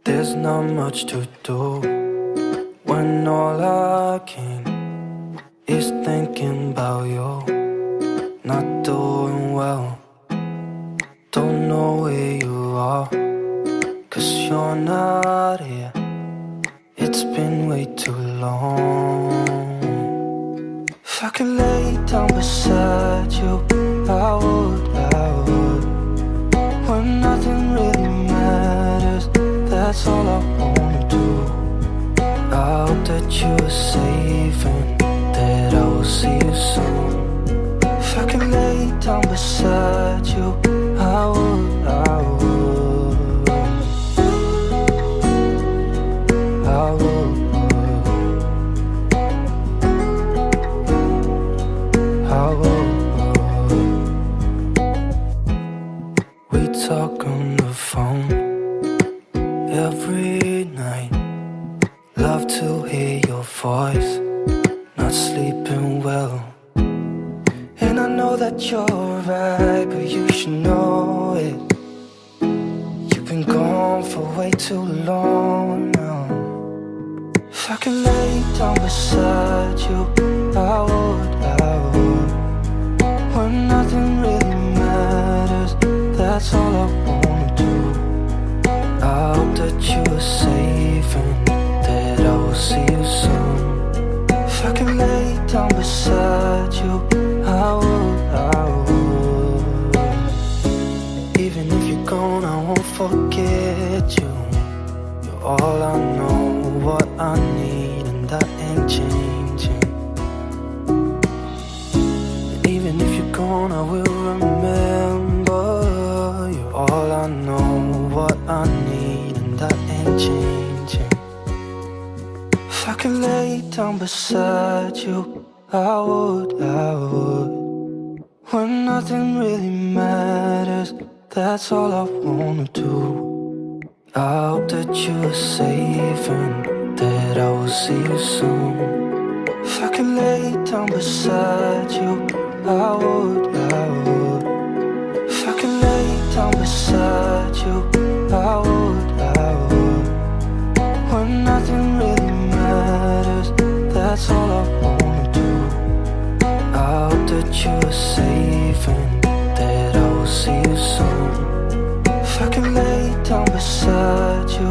There's not much to do when all I can is thinking about you. Not doing well, don't know where you are, 'cause you're not here. It's been way too long. If I could lay down beside you, I would. When nothing really matters, that's all I wanna do. I hope that you are safe and that I will see you soon. If I could lay down beside you, I would. I would. We talk on the phone every night. Love to hear your voice. Not sleeping well, and I know that you're right, but you should know it. You've been gone for way too long now. If I could lay down beside you, I would. When nothing really matters, that's all I wanna do. I hope that you are safe and that I will see you soon. If I can lay down beside you, I would. Even if you're gone, I won't forget you. You're all I know, what I need, and that ain't changing. And even if you're gone, I will remember. You're all I know, what I need, and that ain't changing. If I could lay down beside you, I would. When nothing really matters, that's all I wanna do. I hope that you are safe and that I will see you soon. If I could lay down beside you, I would. If I could lay down beside you, I would. When nothing really matters, that's all I wanna do. I hope that you are safe and that I will see you soon. If I could lay down beside you,